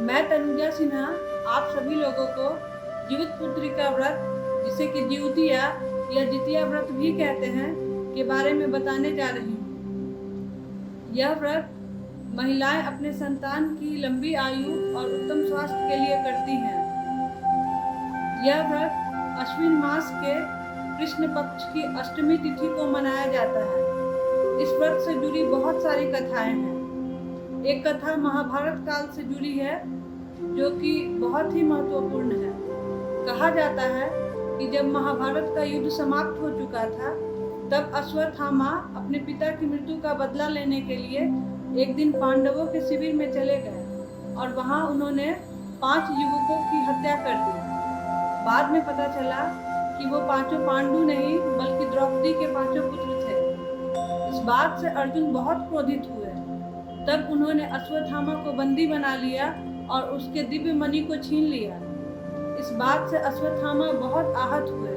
मैं तनुजा सिन्हा आप सभी लोगों को जीवित पुत्री का व्रत, जिसे कि जीवतिया या जितिया व्रत भी कहते हैं, के बारे में बताने जा रही हूँ। यह व्रत महिलाएं अपने संतान की लंबी आयु और उत्तम स्वास्थ्य के लिए करती हैं। यह व्रत अश्विन मास के कृष्ण पक्ष की अष्टमी तिथि को मनाया जाता है। इस व्रत से जुड़ी बहुत सारी कथाएं हैं। एक कथा महाभारत काल से जुड़ी है, जो कि बहुत ही महत्वपूर्ण है। कहा जाता है कि जब महाभारत का युद्ध समाप्त हो चुका था, तब अश्वत्थामा अपने पिता की मृत्यु का बदला लेने के लिए एक दिन पांडवों के शिविर में चले गए और वहां उन्होंने 5 युवकों की हत्या कर दी। बाद में पता चला कि वो 5 पांडु नहीं, बल्कि द्रौपदी के 5 पुत्र थे। इस बात से अर्जुन बहुत क्रोधित हुए। तब उन्होंने अश्वत्थामा को बंदी बना लिया और उसके दिव्य मणि को छीन लिया। इस बात से अश्वत्थामा बहुत आहत हुए।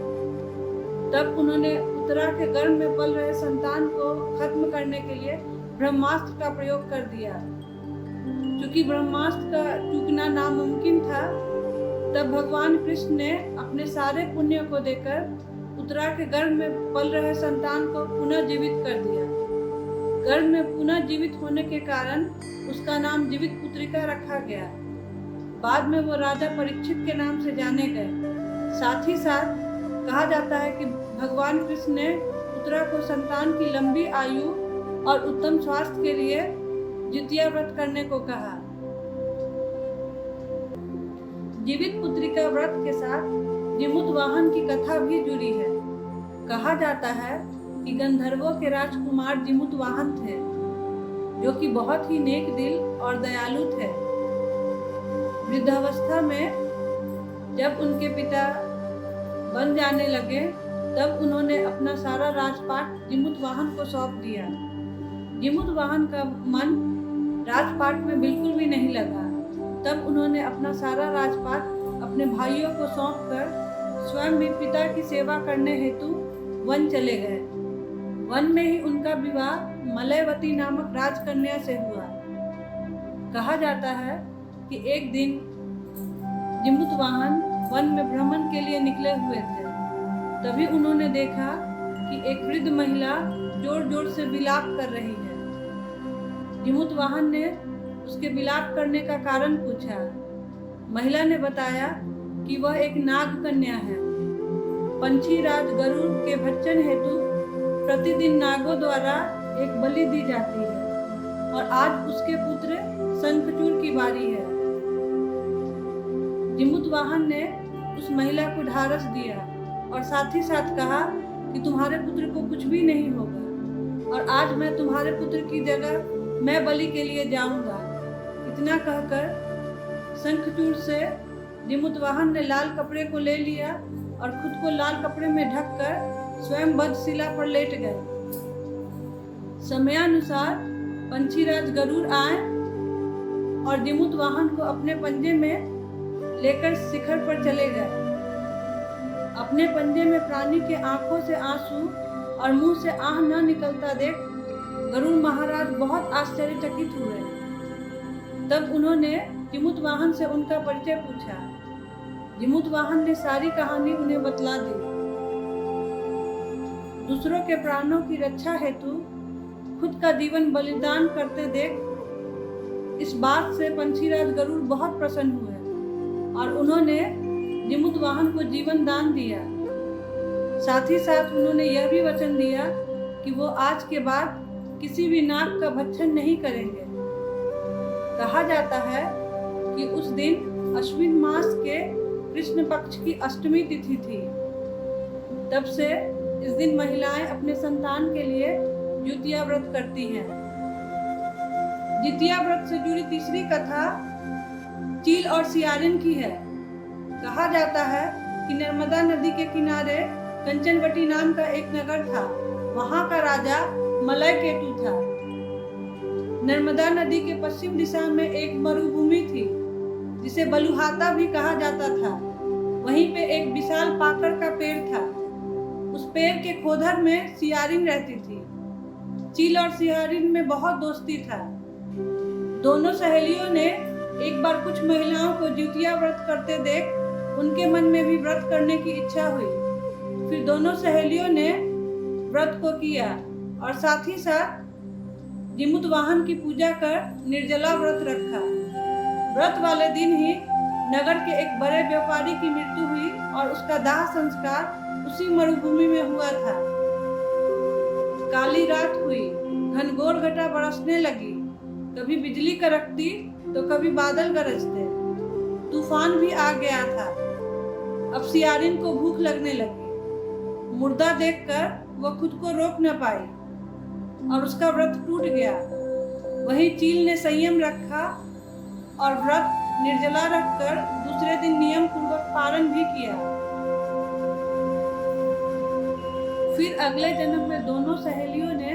तब उन्होंने उत्तरा के गर्भ में पल रहे संतान को खत्म करने के लिए ब्रह्मास्त्र का प्रयोग कर दिया। क्योंकि ब्रह्मास्त्र का चूकना नामुमकिन था, तब भगवान कृष्ण ने अपने सारे पुण्य को देकर उत्तरा के गर्भ में पल रहे संतान को पुनः जीवित कर दिया। गर्भ में पुनः जीवित होने के कारण उसका नाम जीवित पुत्रिका रखा गया। बाद में वो राजा परीक्षित के नाम से जाने गए। साथ ही साथ कहा जाता है कि भगवान कृष्ण ने उत्तरा को संतान की लंबी आयु और उत्तम स्वास्थ्य के लिए जितिया व्रत करने को कहा। जीवित पुत्रिका व्रत के साथ जिमुत वाहन की कथा भी जुड़ी है। कहा जाता है कि गंधर्वों के राजकुमार जिमुत वाहन थे, जो कि बहुत ही नेक दिल और दयालु थे। वृद्धावस्था में जब उनके पिता बन जाने लगे, तब उन्होंने अपना सारा राजपाट जिमुत वाहन को सौंप दिया। जिमुत वाहन का मन राजपाट में बिल्कुल भी नहीं लगा। तब उन्होंने अपना सारा राजपाट अपने भाइयों को सौंपकर स्वयं भी पिता की सेवा करने हेतु वन चले गए। वन में ही उनका विवाह मलयवती नामक राजकन्या से हुआ। कहा जाता है कि एक दिन जिमुत वाहन वन में भ्रमण के लिए निकले हुए थे। तभी उन्होंने देखा कि एक वृद्ध महिला जोर जोर से विलाप कर रही है। जिमुत वाहन ने उसके विलाप करने का कारण पूछा। महिला ने बताया कि वह एक नाग कन्या है। पंछी राज गरुड़ के भक्षण हेतु प्रतिदिन नागों द्वारा एक बलि दी जाती है और आज उसके पुत्र शंखचूड़ की बारी है। जिमुत वाहन ने उस महिला को ढारस दिया और साथ ही साथ कहा कि तुम्हारे पुत्र को कुछ भी नहीं होगा और आज मैं तुम्हारे पुत्र की जगह मैं बलि के लिए जाऊंगा। इतना कहकर शंखचूड़ से जिमुत वाहन ने लाल कपड़े को ले लिया और खुद को लाल कपड़े में ढककर स्वयं वधशिला पर लेट गए। समयानुसार पंछीराज गरुड़ आए और जिमुत वाहन को अपने पंजे में लेकर शिखर पर चले गए। अपने पंजे में प्राणी के आंखों से आंसू और मुंह से आह न निकलता देख गरुड़ महाराज बहुत आश्चर्यचकित हुए। तब उन्होंने जिमुत वाहन से उनका परिचय पूछा। जिमुत वाहन ने सारी कहानी उन्हें बतला दी। दूसरों के प्राणों की रक्षा हेतु खुद का जीवन बलिदान करते देख इस बात से पंछीराज गरुड़ बहुत प्रसन्न हुए और उन्होंने जिमुत वाहन को जीवन दान दिया। साथ ही साथ उन्होंने यह भी वचन दिया कि वो आज के बाद किसी भी नाग का भक्षण नहीं करेंगे। कहा जाता है कि उस दिन अश्विन मास के कृष्ण पक्ष की अष्टमी तिथि थी। तब से इस दिन महिलाएं अपने संतान के लिए जितिया व्रत करती हैं। जितिया व्रत से जुड़ी तीसरी कथा चील और सियारिन की है। कहा जाता है कि नर्मदा नदी के किनारे कंचनवटी नाम का एक नगर था। वहां का राजा मलयकेतु था। नर्मदा नदी के पश्चिम दिशा में एक मरुभूमि थी, जिसे बलुहाता भी कहा जाता था। वहीं पे एक विशाल पाकड़ का पेड़ था। उस पेड़ के खोधर में सियारिन रहती थी। चील और सियारिन में बहुत दोस्ती था। दोनों सहेलियों ने एक एक बार कुछ महिलाओं को जिउतिया व्रत करते देख उनके मन में भी व्रत करने की इच्छा हुई। फिर दोनों सहेलियों ने व्रत को किया और साथ ही साथ जिमुतवाहन की पूजा कर निर्जला व्रत रखा। व्रत वाले दिन ही नगर के एक बड़े व्यापारी की मृत्यु हुई और उसका दाह संस्कार उसी मरुभूमि में हुआ था। काली रात हुई, घनघोर घटा बरसने लगी, कभी बिजली कड़कती तो कभी बादल गरजते। तूफान भी आ गया था। अब सियारिन को भूख लगने लगी। मुर्दा देखकर वह खुद को रोक न पाई और उसका व्रत टूट गया। वहीं चील ने संयम रखा और व्रत निर्जला रखकर दूसरे दिन नियम पूर्वक पारण भी किया। फिर अगले जन्म में दोनों सहेलियों ने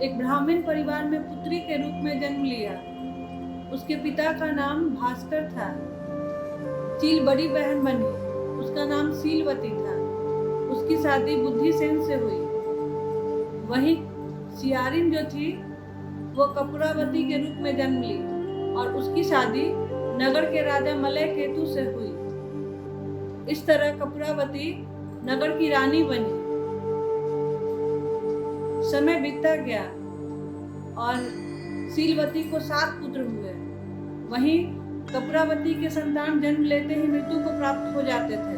एक ब्राह्मण परिवार में पुत्री के रूप में जन्म लिया। उसके पिता का नाम भास्कर था। चील बड़ी बहन बनी, उसका नाम सीलवती था। उसकी शादी बुद्धिसेन से हुई। वहीं सियारिन जो थी वो कपूरावती के रूप में जन्म ली और उसकी शादी नगर के राजा मलय केतु से हुई। इस तरह कपूरावती नगर की रानी बनी। समय बीतता गया और सीलवती को 7 पुत्र हुए। वहीं कपूरावती के संतान जन्म लेते ही मृत्यु को प्राप्त हो जाते थे।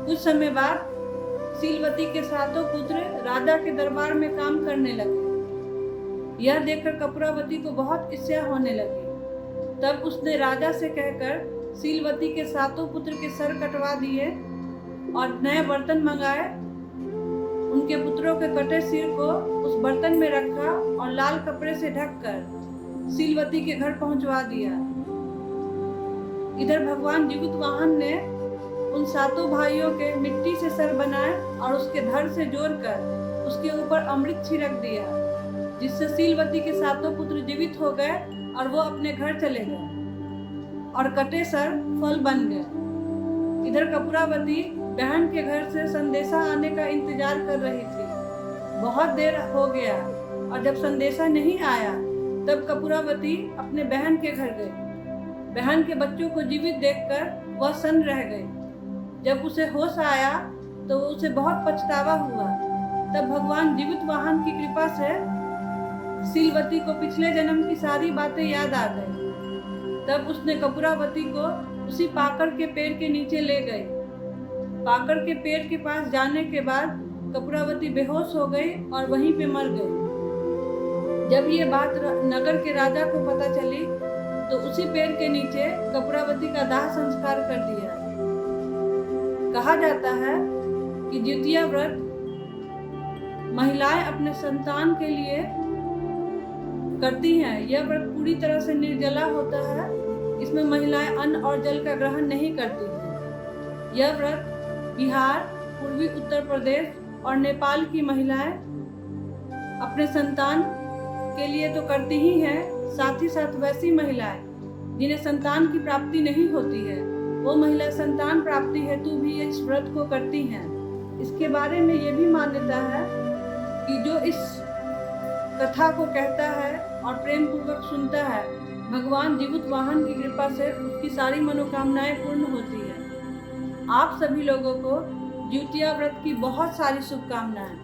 कुछ समय बाद सीलवती के 7 पुत्र राजा के दरबार में काम करने लगे। यह देखकर कपूरावती को बहुत ईर्ष्या होने लगी। तब उसने राजा से कहकर सीलवती के 7 पुत्र के सर कटवा दिए और नए बर्तन मंगाए। उनके पुत्रों के कटे सिर को उस बर्तन में रखा और लाल कपड़े से ढककर सीलवती के घर पहुंचवा दिया। इधर भगवान जिमुतवाहन ने उन 7 भाइयों के मिट्टी से सर बनाए और उसके धड़ से जोड़कर उसके ऊपर अमृत छिड़क दिया, जिससे सीलवती के 7 पुत्र जीवित हो गए और वो अपने घर चले गए और कटे सर फल बन गए। इधर कपूरावती बहन के घर से संदेशा आने का इंतजार कर रही थी। बहुत देर हो गया और जब संदेशा नहीं आया तब कपूरावती अपने बहन के घर गई। बहन के बच्चों को जीवित देखकर वह सन्न रह गई। जब उसे होश आया तो उसे बहुत पछतावा हुआ। तब भगवान जिमुतवाहन की कृपा से सीलवती को पिछले जन्म की सारी बातें याद आ गई। तब उसने कपूरावती को उसी पाकड़ के पेड़ के नीचे ले गई। पाकड़ के पेड़ के पास जाने के बाद कपूरावती बेहोश हो गई और वहीं पे मर गई। जब ये बात नगर के राजा को पता चली तो उसी पेड़ के नीचे कपूरावती का दाह संस्कार कर दिया। कहा जाता है कि जिउतिया व्रत महिलाएं अपने संतान के लिए करती हैं। यह व्रत पूरी तरह से निर्जला होता है। इसमें महिलाएं अन्न और जल का ग्रहण नहीं करती हैं। यह व्रत बिहार, पूर्वी उत्तर प्रदेश और नेपाल की महिलाएं अपने संतान के लिए तो करती ही हैं, साथ ही साथ वैसी महिलाएं जिन्हें संतान की प्राप्ति नहीं होती है, वो महिला संतान प्राप्ति हेतु भी इस व्रत को करती हैं। इसके बारे में ये भी मान्यता है कि जो इस कथा को कहता है और प्रेम पूर्वक सुनता है, भगवान जिमुतवाहन की कृपा से उसकी सारी मनोकामनाएं पूर्ण होती है। आप सभी लोगों को जिउतिया व्रत की बहुत सारी शुभकामनाएं।